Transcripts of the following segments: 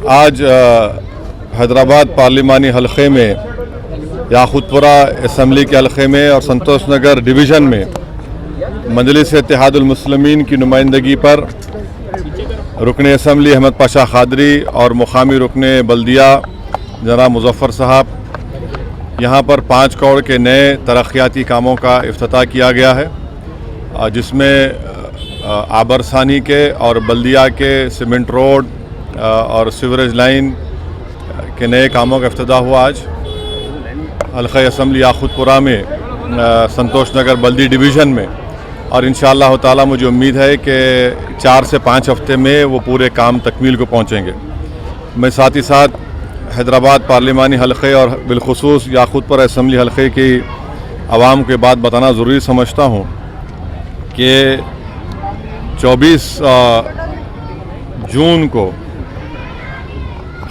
आज हैदराबाद पार्लिमानी हलक़े में याक़ूतपुरा असम्बली के हलक़े में और संतोष नगर डिवीज़न में मजलिस इत्तेहादुल मुस्लिमीन की नुमाइंदगी पर रुकन असम्बली अहमद पाशा ख़ादरी और मुक़ामी रुकन बल्दिया जनाब मुज़फ़्फ़र साहब यहाँ पर 5 करोड़ के नए तरक्याती कामों का इफ्तिताह किया गया है, जिसमें आबरसानी के और बल्दिया के सीमेंट रोड और सीवरेज लाइन के नए कामों का इफ्तिताह हुआ। आज हल्क़ा असम्बली याक़ूतपुरा में संतोष नगर बल्दी डिवीज़न में, और इंशाअल्लाह ताला मुझे उम्मीद है कि 4 से 5 हफ्ते में वो पूरे काम तकमील को पहुँचेंगे। मैं साथ ही साथ हैदराबाद पार्लिमानी हलक़े और बिलखुसूस याक़ूतपुरा असम्बली हलक़े की आवाम के बात बताना ज़रूरी समझता हूँ कि 24 जून को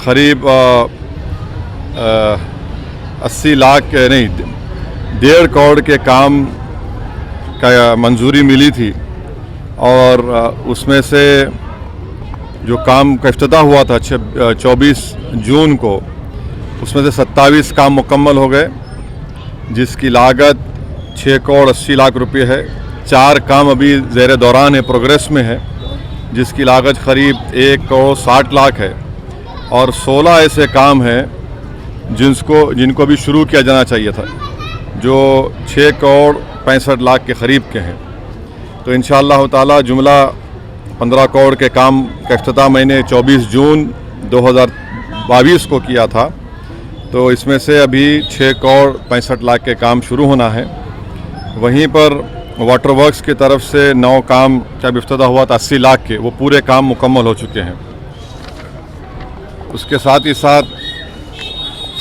क़रीब 80 लाख नहीं 1.5 करोड़ के काम का मंजूरी मिली थी, और उसमें से जो काम का इफ्तिताह हुआ था 24 जून को, उसमें से 27 काम मुकम्मल हो गए, जिसकी लागत 6 करोड़ 80 लाख रुपये है। 4 काम अभी ज़ेर दौरान है, प्रोग्रेस में है, जिसकी लागत क़रीब 1 करोड़ 60 लाख है, और 16 ऐसे काम हैं जिनको भी शुरू किया जाना चाहिए था, जो 6 करोड़ 65 लाख के क़रीब के हैं। तो इंशाअल्लाह ताला जुमला 15 करोड़ के काम का इफ्तिताह मैंने 24 जून 2022 को किया था, तो इसमें से अभी 6 करोड़ 65 लाख के काम शुरू होना है। वहीं पर वाटर वर्क्स की तरफ से 9 काम का इफ्तिताह हुआ था 80 लाख के, वो पूरे काम मुकम्मल हो चुके हैं। उसके साथ ही साथ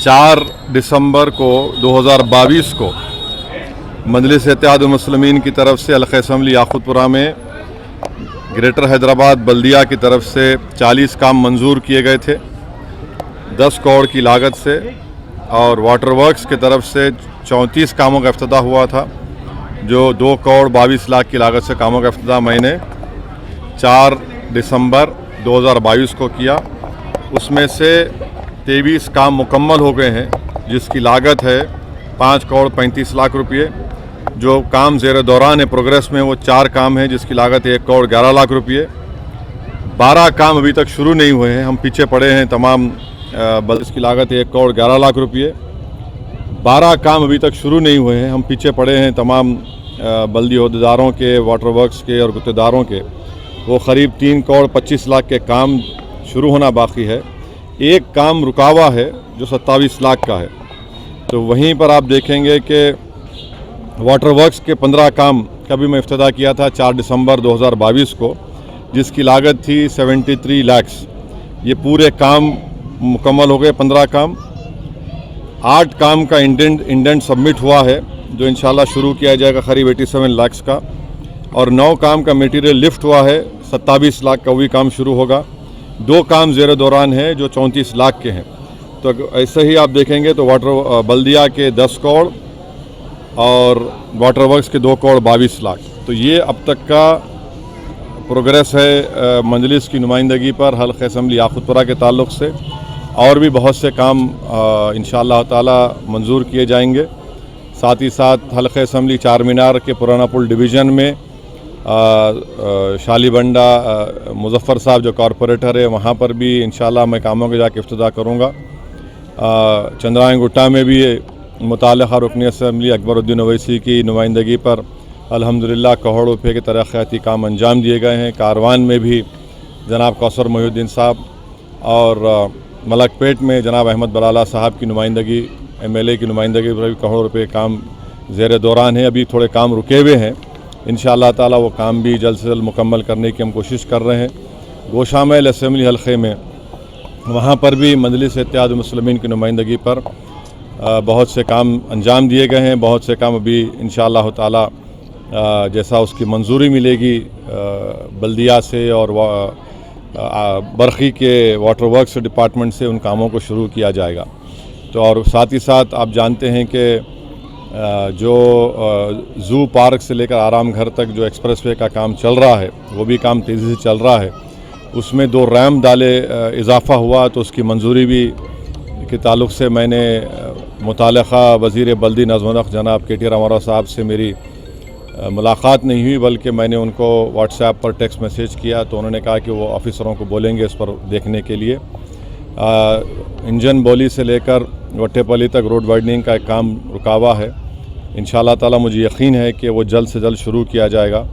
4 दिसंबर को 2022 को मजलिस इत्तेहादुल मुस्लिमीन की तरफ से हल्क़ा असम्बली याक़ूतपुरा में ग्रेटर हैदराबाद बल्दिया की तरफ से 40 काम मंजूर किए गए थे 10 करोड़ की लागत से, और वाटर वर्क्स की तरफ से 34 कामों का इफ्तिताह हुआ था, जो 2 करोड़ 22 लाख की लागत से कामों का इफ्तिताह मैंने 4 दिसंबर 2022 को किया। उसमें से 23 काम मुकम्मल हो गए हैं, जिसकी लागत है 5 करोड़ 35 लाख रुपये। जो काम ज़ेर दौरान है, प्रोग्रेस में, वो 4 काम हैं, जिसकी लागत 1 करोड़ 11 लाख रुपये। 12 काम अभी तक शुरू नहीं हुए हैं, हम पीछे पड़े हैं तमाम, इसकी लागत 1 करोड़ 11 लाख रुपये। 12 काम अभी तक शुरू नहीं हुए हैं, हम पीछे पड़े हैं तमाम बल्दी अहदेदारों के, वाटर वर्क्स के और गुत्तेदारों के, वो क़रीब 3 करोड़ 25 लाख के काम शुरू होना बाकी है। एक काम रुका हुआ है जो 27 लाख का है। तो वहीं पर आप देखेंगे कि वाटर वर्क्स के 15 काम का भी मैं इफ्तिताह किया था 4 दिसंबर 2022 को, जिसकी लागत थी 73 लाख। ये पूरे काम मुकम्मल हो गए, 15 काम। 8 काम का इंडेंट सबमिट हुआ है, जो इंशाल्लाह शुरू किया जाएगा क़रीब 87 लाख का, और 9 काम का मटेरियल लिफ्ट हुआ है 27 लाख का, वही काम शुरू होगा। 2 काम ज़ेर दौरान है जो 34 लाख के हैं। तो ऐसे ही आप देखेंगे तो वाटर बल्दिया के 10 करोड़ और वाटर वर्क्स के 2 करोड़ 22 लाख। तो ये अब तक का प्रोग्रेस है मजलिस की नुमाइंदगी पर हल्क़ा असम्बली याक़ूतपुरा के ताल्लुक़ से। और भी बहुत से काम इंशाअल्लाह ताला मंजूर किए जाएंगे। साथ ही साथ हल्क़ा असम्बली चार मीनार के पुराना पुल डिवीज़न में शालीबंडा मुज़फ़्फ़र साहब जो कॉरपोरेटर है, वहाँ पर भी इंशाअल्लाह मैं कामों के जाके इफ्तिताह करूँगा। चंद्रायन गुट्टा में भी मुताल्लिक़ा रुकन असम्बली अकबरुद्दीन ओवैसी की नुमाइंदगी पर अल्हम्दुलिल्लाह करोड़ों रुपये के तरक्याती काम अंजाम दिए गए हैं। कारवान में भी जनाब कौसर मोहिउद्दीन साहब, और मलकपेट में जनाब अहमद बलाला साहब की नुमाइंदगी, MLA की नुमाइंदगी पर भी करोड़ों रुपये काम ज़ेर दौरान है। अभी थोड़े काम रुके हुए हैं, इंशाअल्लाह ताला वो काम भी जल्द से जल्द मुकम्मल करने की हम कोशिश कर रहे हैं। गोशामैल असम्बली हल्क़े में, वहाँ पर भी मजलिस इत्तेहादुल मुस्लिमीन की नुमाइंदगी पर बहुत से काम अंजाम दिए गए हैं। बहुत से काम अभी इंशाअल्लाह ताला जैसा उसकी मंजूरी मिलेगी बल्दिया से और बरखी के वाटर वर्क्स डिपार्टमेंट से, उन कामों को शुरू किया जाएगा। तो और साथ ही साथ आप जानते हैं कि जो ज़ू पार्क से लेकर आराम घर तक जो एक्सप्रेसवे का काम चल रहा है, वो भी काम तेज़ी से चल रहा है। उसमें 2 रैम डाले इजाफ़ा हुआ तो उसकी मंजूरी भी के ताल्लुक़ से मैंने मुताल्लिक़ा वज़ीर बल्दी नज़्म नस्क़ जनाब के टी रामाराव साहब से मेरी मुलाकात नहीं हुई, बल्कि मैंने उनको व्हाट्सएप पर टेक्स्ट मैसेज किया तो उन्होंने कहा कि वो ऑफ़िसरों को बोलेंगे इस पर देखने के लिए। इंजन बोली से लेकर वट्टेपल्ली तक रोड वाइडनिंग का एक काम रुका हुआ है। इंशाअल्लाह ताला मुझे यकीन है कि वो जल्द से जल्द शुरू किया जाएगा।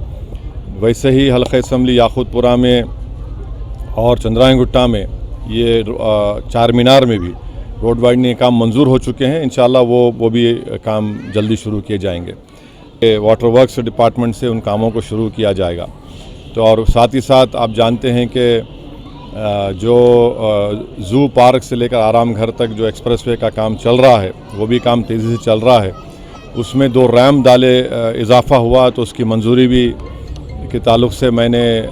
वैसे ही हल्क़ा असम्बली याक़ूतपुरा में और चंद्रायन में ये चार मीनार में भी रोड वाइडनिंग काम मंजूर हो चुके हैं। इंशाअल्लाह वो भी काम जल्दी शुरू किए जाएंगे। वाटर वर्क्स डिपार्टमेंट से उन कामों को शुरू किया जाएगा। तो और साथ ही साथ आप जानते हैं कि जो ज़ू पार्क से लेकर आराम घर तक जो एक्सप्रेसवे का काम चल रहा है वो भी काम तेज़ी से चल रहा है। उसमें 2 रैम डाले इजाफ़ा हुआ तो उसकी मंजूरी भी के ताल्लुक़ से मैंने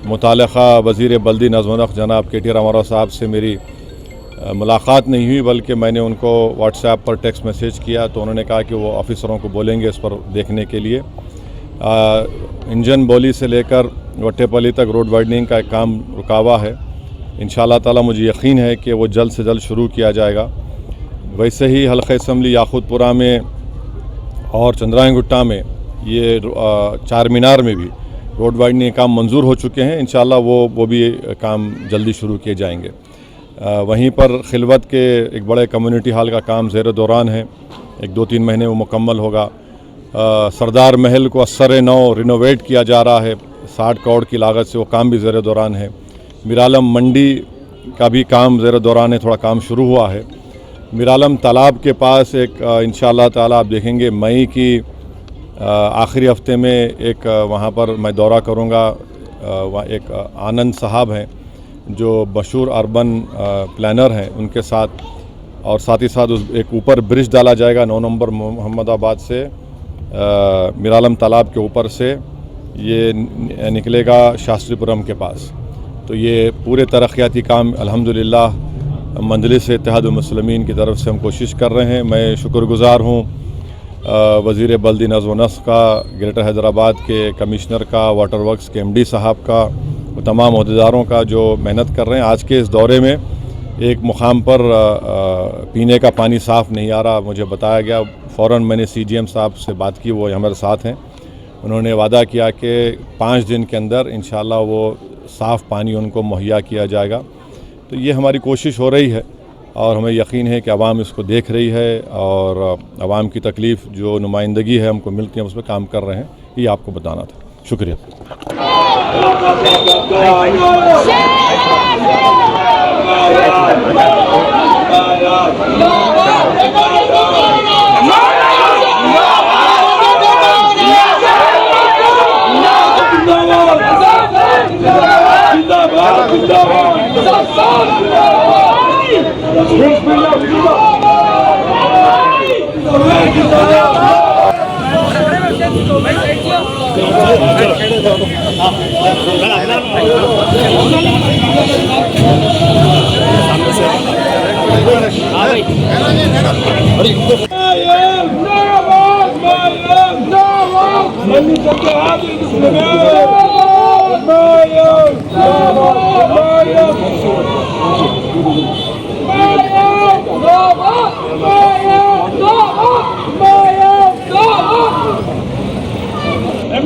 मुताल्लिक़ा वज़ीर बल्दी नज़्म नस्क़ जनाब के टी रामाराव साहब से मेरी मुलाकात नहीं हुई, बल्कि मैंने उनको व्हाट्सएप पर टेक्स्ट मैसेज किया तो उन्होंने कहा कि वो ऑफ़िसरों को बोलेंगे इस पर देखने के लिए। इंजन बोली से लेकर वट्टेपल्ली तक रोड वाइडनिंग का एक काम रुका हुआ है। इंशाअल्लाह ताला मुझे यकीन है कि वो जल्द से जल्द शुरू किया जाएगा। वैसे ही हल्क़ा असम्बली याक़ूतपुरा में और चंद्रायन में ये चार मीनार में भी रोड वाइडनिंग काम मंजूर हो चुके हैं। इंशाअल्लाह वो भी काम जल्दी शुरू किए जाएंगे। वहीं पर खिलवत के एक बड़े कम्युनिटी हॉल का काम ज़ेर दौरान है, एक 2-3 महीने में मुकम्मल होगा। सरदार महल को असर-ए-नौ रिनोवेट किया जा रहा है 60 करोड़ की लागत से, वो काम भी ज़ेर दौरान है। मीरालम मंडी का भी काम ज़ेर दौरान है, थोड़ा काम शुरू हुआ है। मीरालम तालाब के पास एक इंशाअल्लाह ताला आप देखेंगे मई की आखिरी हफ्ते में एक वहाँ पर मैं दौरा करूँगा। वहाँ एक आनंद साहब हैं जो मशहूर अर्बन प्लानर हैं, उनके साथ, और साथ ही साथ एक ऊपर ब्रिज डाला जाएगा 9 नंबर मोहम्मदाबाद से मीरालम तालाब के ऊपर से ये निकलेगा शास्त्रीपुरम के पास। तो ये पूरे तरक्याती काम अल्हम्दुलिल्लाह मजलिस इत्तेहादुल मुस्लिमीन की तरफ से हम कोशिश कर रहे हैं। मैं शुक्रगुज़ार हूँ वज़ीर बल्दी नज़्म नस्क़ का, ग्रेटर हैदराबाद के कमिश्नर का, वाटर वर्क्स के MD साहब का, तमाम अहदेदारों का जो मेहनत कर रहे हैं। आज के इस दौरे में एक मुकाम पर पीने का पानी साफ़ नहीं आ रहा, मुझे बताया गया। फ़ौरन मैंने CGM साहब से बात की, वो हमारे साथ हैं। उन्होंने वादा किया कि 5 दिन के अंदर इंशाअल्लाह वो साफ़ पानी उनको मुहैया किया जाएगा। तो ये हमारी कोशिश हो रही है और हमें यकीन है कि आवाम इसको देख रही है और आवाम की तकलीफ़ जो नुमाइंदगी है हमको मिलती है, उस पर काम कर रहे हैं। ये आपको बताना था। शुक्रिया।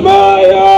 Maya!